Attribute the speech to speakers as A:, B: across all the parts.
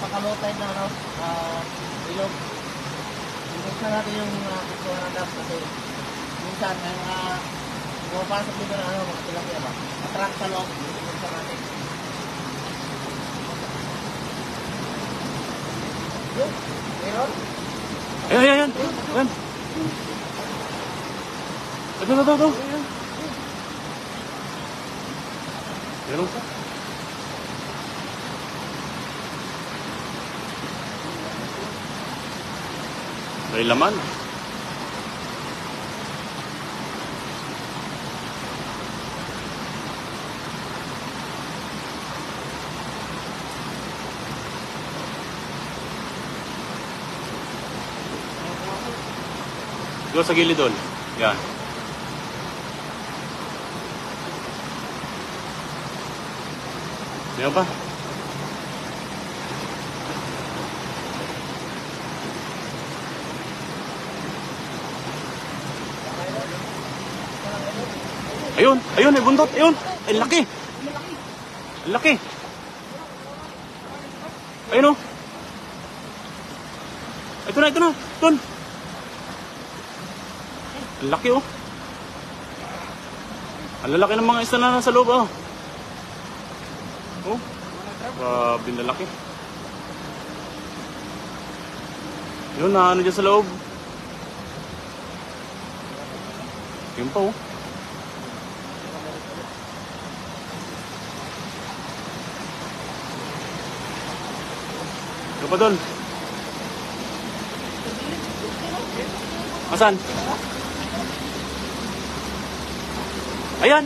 A: napakalotay na ano, ilog. Buksan natin yung kusuhan ng dam kasi minsan may mga pumapasok dito na ano, mga tilapia ba? Attract sa loob, buksan natin. Yun, meron?
B: Ayan. Ito. Meron pa. May laman. Doon sa gilid doon. Yan. Meron pa. Ayun, ay bundot, ayun. Ay, laki. Ang laki. Ayun o. Ito na. Doon. Ang laki oh. Ang lalaki ng mga isda na nasa loob oh. Oh. Grabe na laki. Yun na ano dyan sa loob. Yun pa oh. Ano pa doon? Asan? Ayan.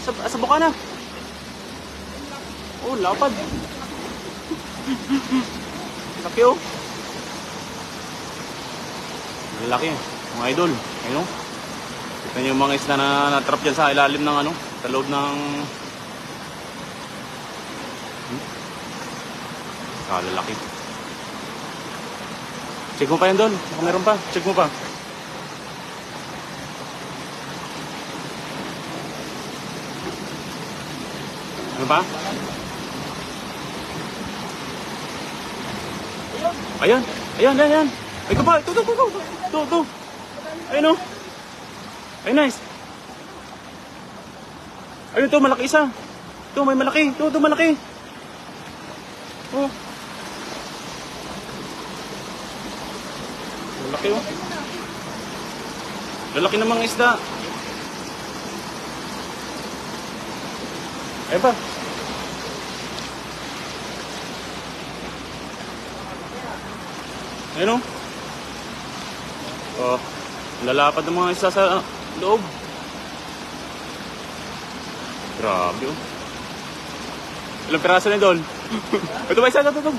B: Sa buka na. Oh, lapad. Laki oh. Laki. Mga idol. Ayun oh. Kita niyo yung mga isda na natrap dyan sa ilalim ng ano. Sa loob ng... Kalalaki. Check mo pa yan doon. Kung meron pa. Check mo pa. Ano ba? Ayan. Ay, ito pa. Ito. Ayun o. Ay, nice. Ayun ito, malaki isa. Ito, may malaki. Ito, malaki. Oh. Malaki oh. Lalaki ng mga isda. Ayun pa. Ayun oh. Oh, lalapad ng mga isda sa loob. Grabe oh. Ilang piraso na doon? Ito ba isa? Ito.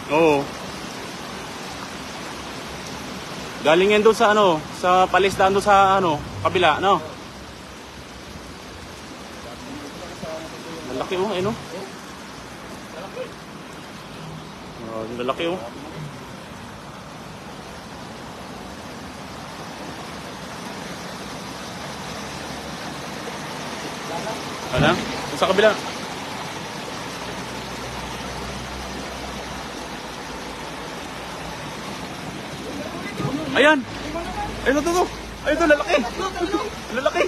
B: Oo. Galing yan doon sa ano, sa palisdaan doon sa ano, kabila, no? Malaki oh, ayun oh. Oh, malaki oh. Ano? Sa kabila. Ayan. Ayun ito. Ayun ito, lalaki. Lalaki.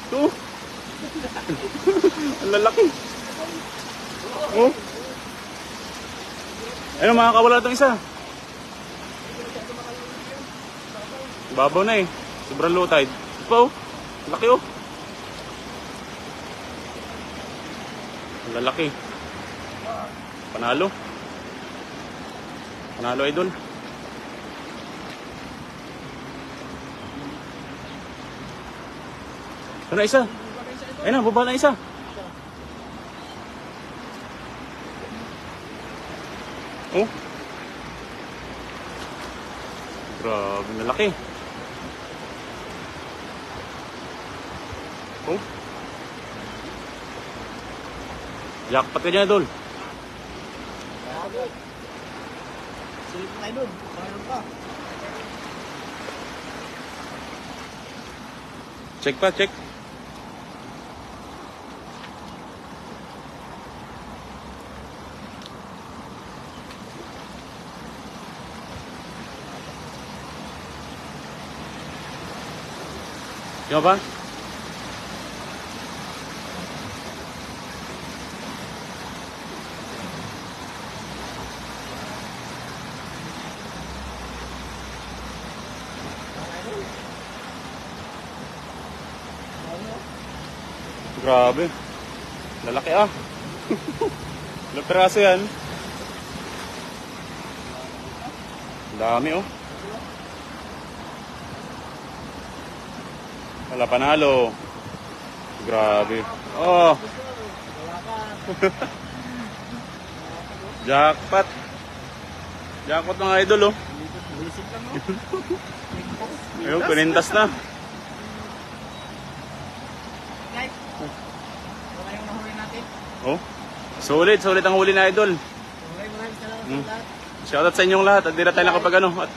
B: Ito. Lalaki. Oh. Ayun, makakawala itong isa. Babaw na eh. Sobrang low tide. Ito pa oh. Laki oh. Lalaki. Panalo. Panalo idol. Ito na isa. Ayun na, baba na isa. Oh. Grabe na laki. Oh. Jackpot ka dyan, idol.
A: Silip tayo doon. Mayroon pa.
B: Check pa, check. Yung ba? Grabe. Lalaki ah. Ilang piraso yan? Dami oh. Wala panalo. Grabe. Oh. Jackpot. Jackpot mga idol oh.
A: Basic lang, no?
B: Ayun, pinintas na.
A: Right? Wala yung nahuli natin.
B: Oh. Sulit, sulit ang huli na idol.
A: Okay, maraming salamat sa lahat.
B: Shoutout sa inyong lahat at di na tayo nakapag ano. At